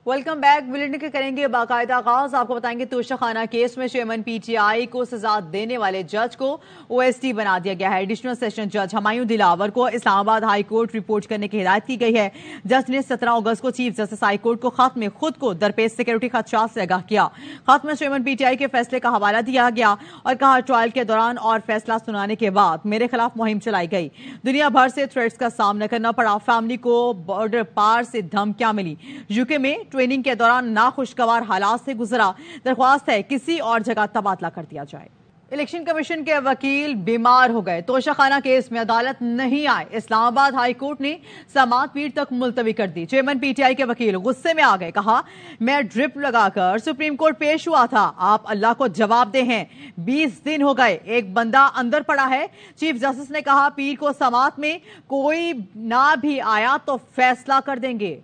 Welcome back. Bulletin کے کریں گے باقاعدہ آغاز. آپ کو بتائیں گے توشہ خانہ کیس میں چیئرمین پی ٹی آئی کو سزا دینے والے جج کو او ایس ٹی بنا دیا گیا ہے. ایڈیشنل سیشن جج ہمایوں دلاور کو اسلام آباد ہائی کورٹ رپورٹ کرنے کی ہدایت کی گئی ہے. جج نے 17 اگست کو چیف جسٹس ہائی کورٹ کو خط میں خود کو درپیش سیکورٹی خدشات سے آگاہ کیا. خط میں چیئرمین پی ٹی آئی کے فیصلے کا حوالہ دیا گیا اور کہا ٹرائل کے دوران اور فیصلہ سنانے کے بعد میرے خلاف مہم چلائی گئی. دنیا بھر سے تھریٹس کا سامنا کرنا پڑا. فیملی کو بارڈر پار سے دھمکیاں ملی. یو کے میں ٹریننگ کے دوران ناخوشگوار حالات سے گزرا. درخواست ہے کسی اور جگہ تبادلہ کر دیا جائے. الیکشن کمیشن کے وکیل بیمار ہو گئے. توشہ خانہ کیس میں عدالت نہیں آئے. اسلام آباد ہائی کورٹ نے سماعت پیر تک ملتوی کر دی. چیئرمین پی ٹی آئی کے وکیل غصے میں آ گئے. کہا میں ڈرپ لگا کر سپریم کورٹ پیش ہوا تھا, آپ اللہ کو جواب دے ہیں. 20 دن ہو گئے, ایک بندہ اندر پڑا ہے. چیف جسٹس نے کہا پیر کو سماعت میں کوئی نہ بھی آیا تو فیصلہ کر دیں گے.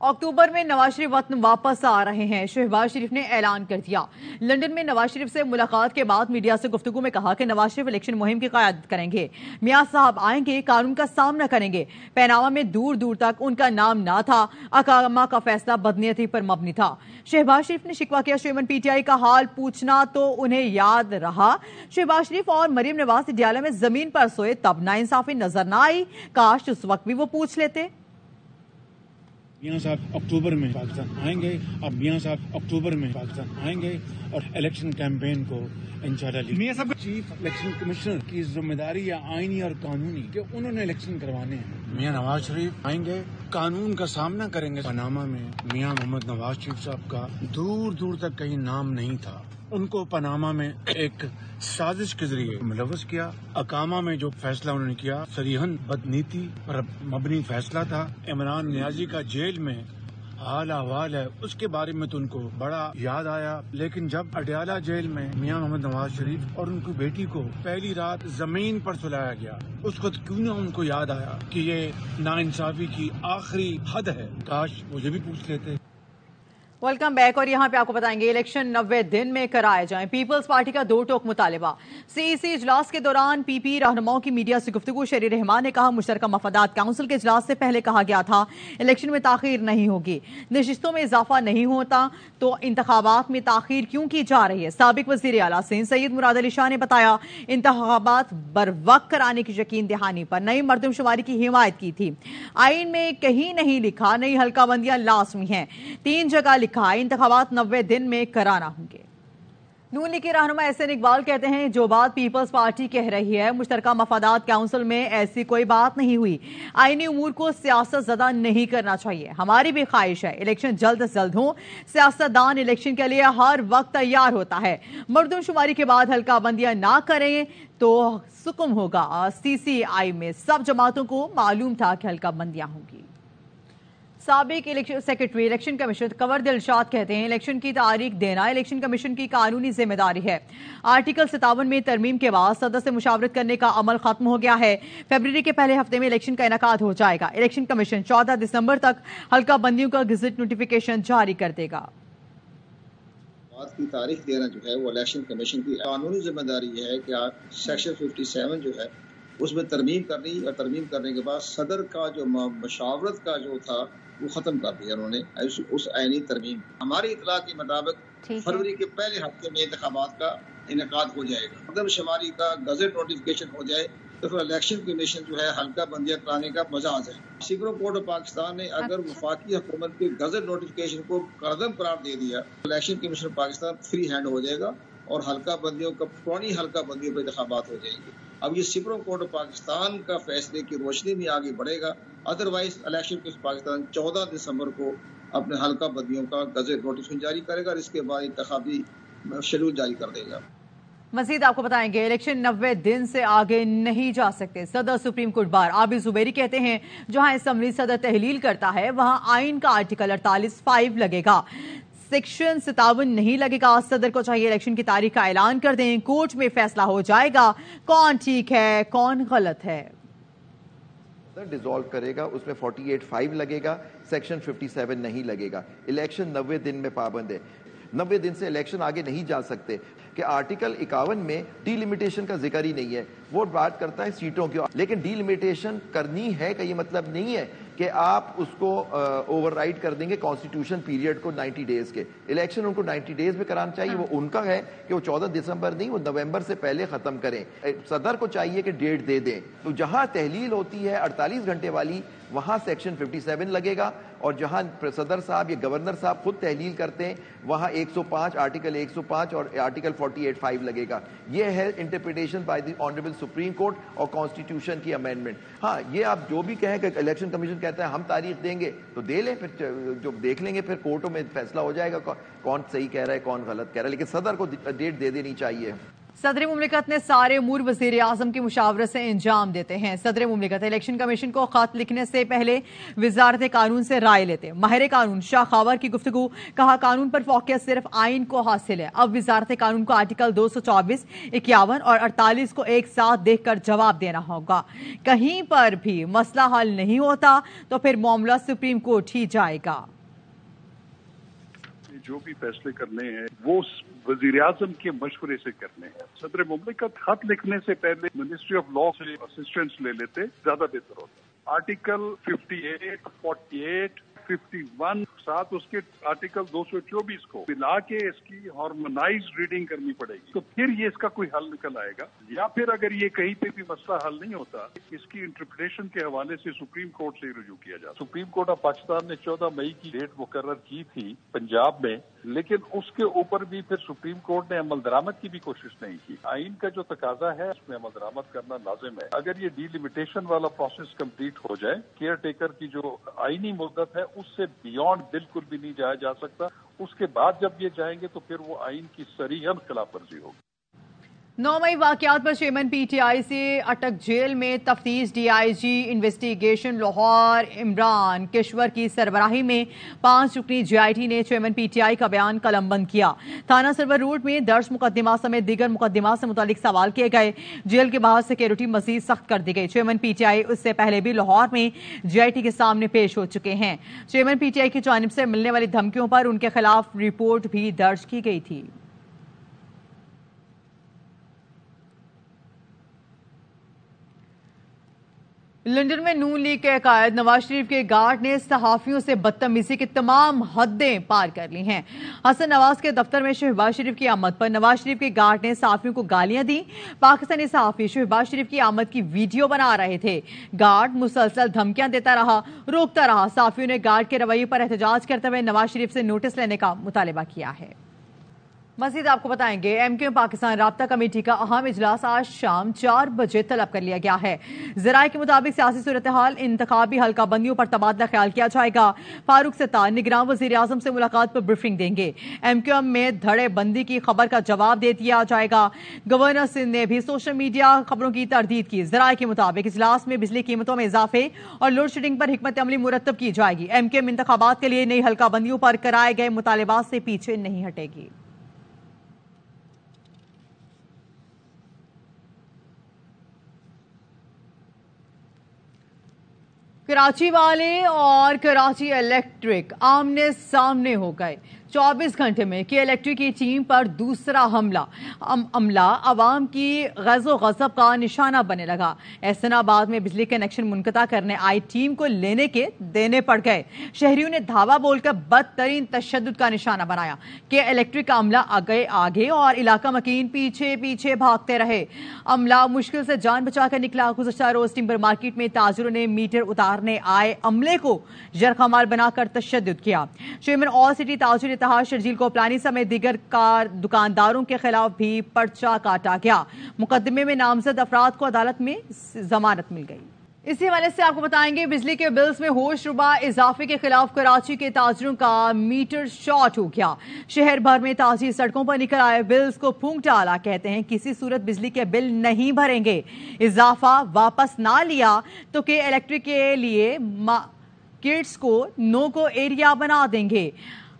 اکتوبر میں نواز شریف وطن واپس آ رہے ہیں. شہباز شریف نے اعلان کر دیا. لندن میں نواز شریف سے ملاقات کے بعد میڈیا سے گفتگو میں کہا کہ نواز شریف الیکشن مہم کی قیادت کریں گے. میاں صاحب آئیں گے, قانون کا سامنا کریں گے. پیناما میں دور دور تک ان کا نام نہ تھا. اقامہ کا فیصلہ بدنیتی پر مبنی تھا. شہباز شریف نے شکوہ کیا چیئرمین پی ٹی آئی کا حال پوچھنا تو انہیں یاد رہا. شہباز شریف اور مریم نواز ڈیالہ میں زمین پر سوئے تب ناانصافی نظر نہ آئی. کاش اس وقت بھی وہ پوچھ لیتے. میاں صاحب اکتوبر میں پاکستان آئیں گے. اب میاں صاحب اکتوبر میں پاکستان آئیں گے اور الیکشن کیمپین کو انشاءاللہ میاں صاحب چیف الیکشن کمشنر کی ذمہ داری ہے آئینی اور قانونی کہ انہوں نے الیکشن کروانے ہیں. میاں نواز شریف آئیں گے, قانون کا سامنا کریں گے. پاناما میں میاں محمد نواز شریف صاحب کا دور دور تک کہیں نام نہیں تھا. ان کو پاناما میں ایک سازش کے ذریعے ملوث کیا. اقامہ میں جو فیصلہ انہوں نے کیا صریحاً بدنیتی پر مبنی فیصلہ تھا. عمران نیازی کا جیل میں حال احوال ہے, اس کے بارے میں تو ان کو بڑا یاد آیا. لیکن جب اڈیالہ جیل میں میاں محمد نواز شریف اور ان کی بیٹی کو پہلی رات زمین پر سلایا گیا, اس وقت کیوں نہ ان کو یاد آیا کہ یہ ناانصافی کی آخری حد ہے. کاش مجھے بھی پوچھ لیتے. Welcome back. اور یہاں پہ آپ کو بتائیں گے الیکشن 90 دن میں کرائے جائیں. پیپلز پارٹی کا 2 ٹوک مطالبہ. سی ای سی اجلاس کے دوران پی پی رہنماؤں کی میڈیا سے گفتگو. شہری رحمان نے کہا مشترکہ مفادات کونسل کے اجلاس سے پہلے کہا گیا تھا الیکشن میں تاخیر نہیں ہوگی. نشستوں میں اضافہ نہیں ہوتا تو انتخابات میں تاخیر کیوں کی جا رہی ہے. سابق وزیر اعلیٰ سندھ سید مراد علی شاہ نے بتایا انتخابات بر وقت کرانے کی یقین دہانی پر نئی مردم شماری کی حمایت کی تھی. آئین میں کہیں نہیں لکھا نئی حلقہ بندیاں لازمی ہیں. 3 جگہ انتخابات 90 دن میں کرانا ہوں گے. نون لیگ کے رہنما احسن اقبال کہتے ہیں جو بات پیپلز پارٹی کہہ رہی ہے مشترکہ مفادات کونسل میں ایسی کوئی بات نہیں ہوئی. آئینی امور کو سیاست زدہ نہیں کرنا چاہیے. ہماری بھی خواہش ہے الیکشن جلد از جلد ہوں. سیاستدان الیکشن کے لیے ہر وقت تیار ہوتا ہے. مردم شماری کے بعد حلقہ بندیاں نہ کریں تو سکم ہوگا. سی سی آئی میں سب جماعتوں کو معلوم تھا کہ حلقہ بندیاں ہوں گی. سابق سیکرٹری الیکشن کمیشن کنور دلشاد کہتے ہیں الیکشن کی تاریخ دینا الیکشن کمیشن کی قانونی ذمہ داری ہے. آرٹیکل 57 میں ترمیم کے بعد صدر سے مشاورت کرنے کا عمل ختم ہو گیا ہے. فیبروری کے پہلے ہفتے میں الیکشن کا انعقاد ہو جائے گا. الیکشن کمیشن 14 دسمبر تک حلقہ بندیوں کا گزٹ نوٹیفیکیشن جاری کر دے گا. بات کی تاریخ دینا جو ہے وہ الیکشن کمیشن کی قانونی ذمہ داری ہے کہ سیکشن 57 جو ہے اس میں ترمیم کرنی اور ترمیم کرنے کے بعد صدر کا جو مشاورت کا جو تھا وہ ختم کر دیا انہوں نے اس آئینی ترمیم. ہماری اطلاع کے مطابق فروری کے پہلے ہفتے میں انتخابات کا انعقاد ہو جائے گا. مردم شماری کا گزٹ نوٹیفیکیشن ہو جائے تو پھر الیکشن کمیشن جو ہے حلقہ بندیاں کرانے کا مزہ آ جائے. سپریم کورٹ آف پاکستان نے اگر وفاقی حکومت کے گزٹ نوٹیفیکیشن کو کردم قرار دے دیا election commission Pakistan free hand ہو جائے گا اور حلقہ بندیوں کا پرانی حلقہ بندیوں پر انتخابات ہو جائیں گے. اب یہ سپریم کورٹ آف پاکستان کا فیصلے کی روشنی میں آگے بڑھے گا. ادروائز الیکشن کمیشن پاکستان 14 دسمبر کو اپنے حلقہ بندیوں کا گزٹ نوٹیفیکیشن جاری کرے گا اور اس کے بعد انتخابی شیڈول جاری کر دے گا. مزید آپ کو بتائیں گے الیکشن 90 دن سے آگے نہیں جا سکتے. صدر سپریم کورٹ بار عابد زبیری کہتے ہیں جہاں اسمبلی صدر تحلیل کرتا ہے وہاں آئین کا آرٹیکل 48(5) لگے گا. سیکشن 57 نہیں لگے گا. صدر کو چاہیے الیکشن کی تاریخ کا اعلان کر دیں. کورٹ میں فیصلہ ہو جائے گا کون ٹھیک ہے کون غلط ہے. ڈیزالو کرے گا اس میں 48(5) لگے گا. سیکشن 57 نہیں لگے گا. الیکشن 90 دن میں پابند ہے. 90 دن سے الیکشن آگے نہیں جا سکتے کہ آرٹیکل 51 میں ڈی لمیٹیشن کا ذکر ہی نہیں ہے. وہ بات کرتا ہے سیٹوں کی, لیکن ڈی لمیٹیشن کرنی ہے کا یہ مطلب نہیں ہے کہ کہ آپ اس کو اوور رائڈ کر دیں گے کانسٹیٹیوشن پیریڈ کو 90 ڈیز کے. الیکشن ان کو 90 ڈیز میں کرانا چاہیے. وہ ان کا ہے کہ وہ 14 دسمبر نہیں، وہ نومبر سے پہلے ختم کریں. صدر کو چاہیے کہ ڈیٹ دے دیں. تو جہاں تحلیل ہوتی ہے 48 گھنٹے والی، وہاں سیکشن 57 لگے گا، اور جہاں صدر صاحب یا گورنر صاحب خود تحلیل کرتے ہیں وہاں 105 آرٹیکل 105 اور آرٹیکل 48(5) لگے گا. یہ ہے interpretation by the honourable supreme court اور کانسٹیٹیوشن کی امینڈمنٹ. ہاں یہ آپ جو بھی کہیں کہ الیکشن کمیشن کہتا ہے ہم تاریخ دیں گے تو دے لیں، پھر جو دیکھ لیں گے پھر کورٹوں میں فیصلہ ہو جائے گا کون صحیح کہہ رہا ہے کون غلط کہہ رہا ہے. لیکن صدر کو ڈیٹ دے دینی چاہیے. صدر مملکت نے سارے امور وزیر اعظم کی مشاورت سے انجام دیتے ہیں. صدر مملکت الیکشن کمیشن کو خط لکھنے سے پہلے وزارت قانون سے رائے لیتے. ماہر قانون شاہ خاور کی گفتگو. کہا قانون پر فوقیت صرف آئین کو حاصل ہے. اب وزارت قانون کو آرٹیکل 224، 51 اور 48 کو ایک ساتھ دیکھ کر جواب دینا ہوگا. کہیں پر بھی مسئلہ حل نہیں ہوتا تو پھر معاملہ سپریم کورٹ ہی جائے گا. جو بھی فیصلے کرنے ہیں وہ وزیر اعظم کے مشورے سے کرنے ہیں. صدر مملکت خط لکھنے سے پہلے منسٹری آف لا سے اسسٹنٹس لے لیتے زیادہ بہتر ہوتا. آرٹیکل 58، 48، 51 ساتھ اس کے آرٹیکل 224 کو ملا کے اس کی ہارمونائز ریڈنگ کرنی پڑے گی، تو پھر یہ اس کا کوئی حل نکل آئے گا. یا پھر اگر یہ کہیں پہ بھی مسئلہ حل نہیں ہوتا، اس کی انٹرپریٹیشن کے حوالے سے سپریم کورٹ سے رجوع کیا جائے. سپریم کورٹ آف پاکستان نے 14 مئی کی ڈیٹ مقرر کی تھی پنجاب میں، لیکن اس کے اوپر بھی پھر سپریم کورٹ نے عمل درآمد کی بھی کوشش نہیں کی. آئین کا جو تقاضا ہے اس میں عمل درآمد کرنا لازم ہے. اگر یہ ڈی لمیٹیشن والا پروسیس کمپلیٹ ہو جائے، کیئر ٹیکر کی جو آئینی مدت ہے اس سے بیونڈ بالکل بھی نہیں جایا جا سکتا. اس کے بعد جب یہ جائیں گے تو پھر وہ آئین کی صریحاً خلاف ورزی ہوگی. 9 مئی واقعات پر چیئرمین پی ٹی آئی سے اٹک جیل میں تفتیش. D I G investigation Lahore Imran Kishwar کی سربراہی میں 5 رکنی جے آئی ٹی نے چیئرمین پی ٹی آئی کا بیان قلم بند کیا. تھانہ سرور روڈ میں درج مقدمہ سمیت دیگر مقدمات سے متعلق سوال کیے گئے. جیل کے باہر سیکیورٹی مزید سخت کر دی گئی. چیئرمین پی ٹی آئی اس سے پہلے بھی لاہور میں جے آئی ٹی کے سامنے پیش ہو چکے ہیں. چیئرمین پی ٹی آئی کی جانب سے ملنے والی دھمکیوں پر ان کے خلاف رپورٹ بھی درج کی گئی تھی. لندن میں نون لیگ کے قائد نواز شریف کے گارڈ نے صحافیوں سے بدتمیزی کی تمام حدیں پار کر لی ہیں. حسن نواز کے دفتر میں شہباز شریف کی آمد پر نواز شریف کے گارڈ نے صحافیوں کو گالیاں دیں. پاکستانی صحافی شہباز شریف کی آمد کی ویڈیو بنا رہے تھے. گارڈ مسلسل دھمکیاں دیتا رہا، روکتا رہا. صحافیوں نے گارڈ کے رویے پر احتجاج کرتے ہوئے نواز شریف سے نوٹس لینے کا مطالبہ کیا ہے. مزید آپ کو بتائیں گے ایم کیو ایم پاکستان رابطہ کمیٹی کا اہم اجلاس آج شام 4 بجے طلب کر لیا گیا ہے. ذرائع کے مطابق سیاسی صورتحال، انتخابی حلقہ بندیوں پر تبادلہ خیال کیا جائے گا. فاروق ستار نگراں وزیر اعظم سے ملاقات پر بریفنگ دیں گے. ایم کیو ایم میں دھڑے بندی کی خبر کا جواب دے دیا جائے گا. گورنر سندھ نے بھی سوشل میڈیا خبروں کی تردید کی. ذرائع کے مطابق اجلاس میں بجلی قیمتوں میں اضافے اور لوڈ شیڈنگ پر حکمت عملی مرتب کی جائے گی. ایم کیو ایم انتخابات کے لیے نئی حلقہ بندیوں پر کرائے گئے مطالبات سے پیچھے نہیں ہٹے گی. کراچی والے اور کراچی الیکٹرک آمنے سامنے ہو گئے. 24 گھنٹے میں کی الیکٹرک کی ٹیم پر دوسرا حملہ. عملہ عوام کی غض و غضب کا نشانہ بننے لگا. احسن آباد میں بجلی کنیکشن منقطع کرنے آئی ٹیم کو لینے کے دینے پڑ گئے. شہریوں نے دھاوا بول کر بدترین تشدد کا نشانہ بنایا کہ الیکٹرک کا عملہ آگے اور علاقہ مکین پیچھے پیچھے بھاگتے رہے. عملہ مشکل سے جان بچا کر نکلا. گزشتہ روز ٹمبر مارکیٹ میں تاجروں نے میٹر اتارنے آئے عملے کو جرخہ مار بنا کر تشدد کیا. چیئرمین آل سٹی تاجر اتحاد شرجیل کوپلانی سمیت دیگر دکانداروں کے خلاف بھی پرچہ کاٹا گیا. مقدمے میں نامزد افراد کو عدالت میں ضمانت مل گئی. اسی حوالے سے آپ کو بتائیں گے بجلی کے بلز میں ہوش ربا اضافے کے خلاف کراچی کے تاجروں کا میٹر شارٹ ہو گیا. شہر بھر میں تاجر سڑکوں پر نکل آئے. بلز کو پھونک ڈالا. کہتے ہیں کسی صورت بجلی کے بل نہیں بھریں گے. اضافہ واپس نہ لیا تو کہ الیکٹرک کے لیے کٹس کو نو کو ایریا بنا دیں گے.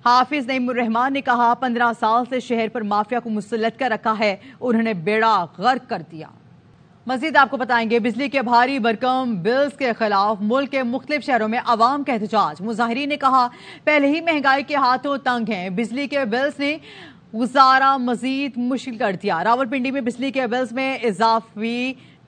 حافظ نعیم الرحمان نے کہا 15 سال سے شہر پر مافیا کو مسلط کر رکھا ہے. انہوں نے بیڑا غرق کر دیا. مزید آپ کو بتائیں گے بجلی کے بھاری بھرکم بلز کے خلاف ملک کے مختلف شہروں میں عوام کا احتجاج. مظاہرین نے کہا پہلے ہی مہنگائی کے ہاتھوں تنگ ہیں. بجلی کے بلز نے گزارا مزید مشکل کر دیا. راولپنڈی میں بجلی کے بلز میں اضافی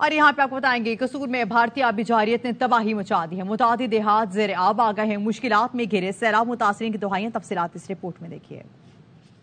اور یہاں پہ آپ کو بتائیں گے قصور میں بھارتی آبی جارحیت نے تباہی مچا دی ہے، متعدد دیہات زیر آب آ گئے ہیں، مشکلات میں گھرے، سیلاب متاثرین کی دہائیاں، تفصیلات اس رپورٹ میں دیکھیے۔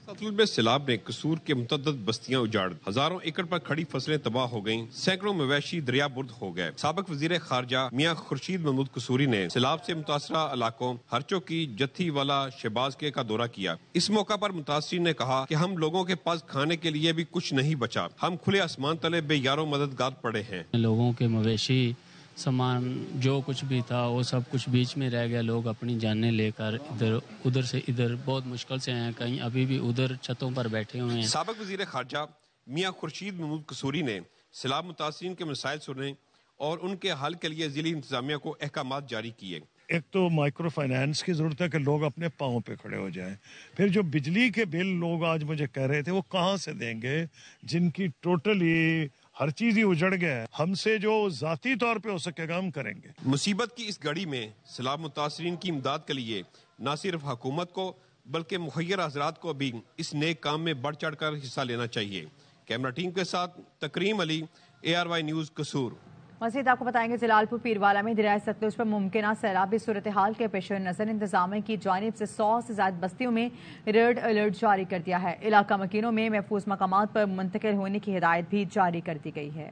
ستلج میں سیلاب نے قصور کے متعدد بستیاں اجاڑ، ہزاروں ایکڑ پر کھڑی فصلیں تباہ ہو گئیں، سینکڑوں مویشی دریا برد ہو گئے۔ سابق وزیر خارجہ میاں خورشید محمود قصوری نے سیلاب سے متاثرہ علاقوں ہرچو کی، جتھی والا، شہباز کے کا دورہ کیا۔ اس موقع پر متاثرین نے کہا کہ ہم لوگوں کے پاس کھانے کے لیے بھی کچھ نہیں بچا، ہم کھلے آسمان تلے بے یارو مددگار پڑے ہیں۔ لوگوں کے مویشی، سامان جو کچھ بھی تھا وہ سب کچھ بیچ میں رہ گیا، لوگ اپنی جانیں لے کر ادھر سے ادھر بہت مشکل سے ہیں، کہیں ابھی بھی ادھر چھتوں پر بیٹھے ہوئے ہیں۔ سابق وزیر خارجہ میاں خورشید محمود قصوری نے سیلاب متاثرین کے مسائل سنے اور ان کے حل کے لیے ضلعی انتظامیہ کو احکامات جاری کیے۔ ایک تو مائکرو فائنانس کی ضرورت ہے کہ لوگ اپنے پاؤں پہ کھڑے ہو جائیں، پھر جو بجلی کے بل لوگ آج مجھے کہہ رہے تھے وہ کہاں سے دیں گے جن کی ٹوٹلی ہر چیز ہی اجڑ گیا ہے۔ ہم سے جو ذاتی طور پہ ہو سکے گا ہم کریں گے۔ مصیبت کی اس گھڑی میں سیلاب متاثرین کی امداد کے لیے نہ صرف حکومت کو بلکہ مخیر حضرات کو بھی اس نیک کام میں بڑھ چڑھ کر حصہ لینا چاہیے۔ کیمرہ ٹیم کے ساتھ تکریم علی، ARY نیوز قصور۔ مزید آپ کو بتائیں گے جلال پور پیروالا میں دریائے ستلج پر ممکنہ سیلابی صورتحال کے پیش نظر انتظامیہ کی جانب سے 100 سے زائد بستیوں میں ریڈ الرٹ جاری کر دیا ہے۔ علاقہ مکینوں میں محفوظ مقامات پر منتقل ہونے کی ہدایت بھی جاری کر دی گئی ہے۔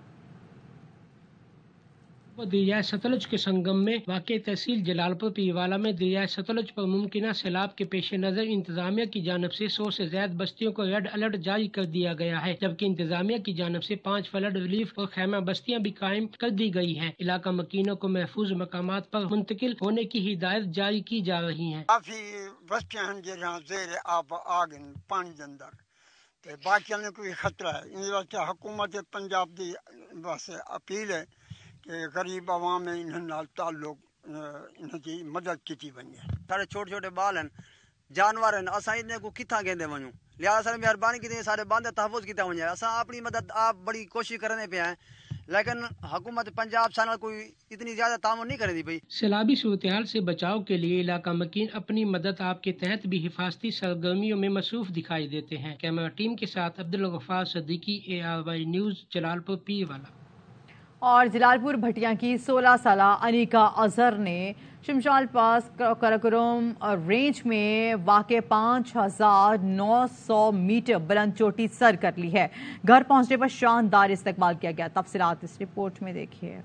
دریائے ستلج کے سنگم میں واقع تحصیل جلال پور پیروالا میں دریائے ستلج پر ممکنہ سیلاب کے پیش نظر انتظامیہ کی جانب سے 100 سے زائد بستیوں کو ریڈ الرٹ جاری کر دیا گیا ہے، جبکہ انتظامیہ کی جانب سے 5 فلڈ ریلیف اور خیمہ بستیاں بھی قائم کر دی گئی ہیں۔ علاقہ مکینوں کو محفوظ مقامات پر منتقل ہونے کی ہدایت جاری کی جا رہی ہیں۔ کافی بستیاں ہیں جہاں زیر آب آ گئے پانی کے اندر، باقی کوئی خطرہ ہے۔ ان واسطے حکومت پنجاب کی بس اپیل ہے کہ غریب عوام میں انہوں تعلق ان کی مدد کی ونجے۔ سارے چھوٹے چھوٹے بال ہیں، جانور ہیں، اساں ان کو کتھاں گیندے ونجوں، لہذا سر مہربانی کی سارے باندھ تحفظ کیتا ونجے۔ اساں اپنی مدد آپ بڑی کوشش کرنے پہ ہیں، لیکن حکومت پنجاب سال کوئی اتنی زیادہ تعاون نہیں کرے دی پئی۔ سیلابی صورتحال سے بچاؤ کے لیے علاقہ مکین اپنی مدد آپ کے تحت بھی حفاظتی سرگرمیوں میں مصروف دکھائی دیتے ہیں۔ کیمرہ ٹیم کے ساتھ عبدالغفار صدیقی، ARY نیوز جلال پور پیروالا۔ اور جلال پور بھٹیاں کی 16 سالہ انیکا اظہر نے شمشال پاس کراکرم رینج میں واقع 5900 میٹر بلند چوٹی سر کر لی ہے۔ گھر پہنچنے پر شاندار استقبال کیا گیا، تفصیلات اس رپورٹ میں دیکھیے۔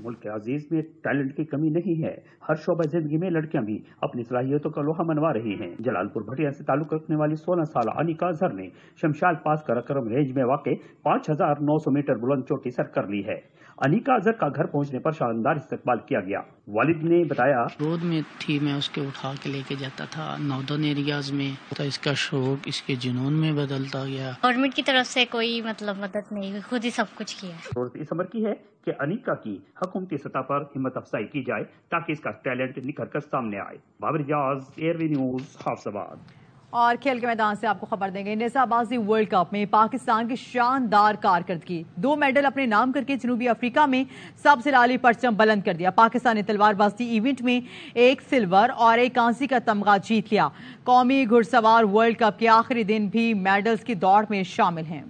ملک عزیز میں ٹیلنٹ کی کمی نہیں ہے، ہر شعبہ زندگی میں لڑکیاں بھی اپنی صلاحیتوں کا لوہا منوا رہی ہیں۔ جلال پور بھٹیا سے تعلق رکھنے والی 16 سالہ انیکا اظہر نے شمشال پاس کراکرم رینج میں واقع 5900 میٹر بلند چوٹی سر کر لی ہے۔ انیکا اظہر کا گھر پہنچنے پر شاندار استقبال کیا گیا۔ والد نے بتایا، رود میں تھی، میں اس کے اٹھا کے لے کے جاتا تھا نودن ایریاز میں، اس کا شوق اس کے جنون میں بدلتا گیا۔ گورنمنٹ کی طرف سے کوئی مدد نہیں ہوئی، خود ہی سب کچھ کیا۔ ضرورت اس امر کی ہے کہ انیکا کی حکومتی سطح پر ہمت افزائی کی جائے تاکہ اس کا ٹیلنٹ نکھر کر سامنے آئے۔ بابر اجاز، ARY نیوز، حافظ آباد۔ اور کھیل کے میدان سے آپ کو خبر دیں گے، نساء بازی ورلڈ کپ میں پاکستان کی شاندار کارکردگی، 2 میڈل اپنے نام کر کے جنوبی افریقہ میں سب سے لالی پرچم بلند کر دیا۔ پاکستان نے تلوار بازی ایونٹ میں 1 سلور اور 1 کانسی کا تمغہ جیت لیا۔ قومی گھڑ سوار ورلڈ کپ کے آخری دن بھی میڈلز کی دوڑ میں شامل ہیں۔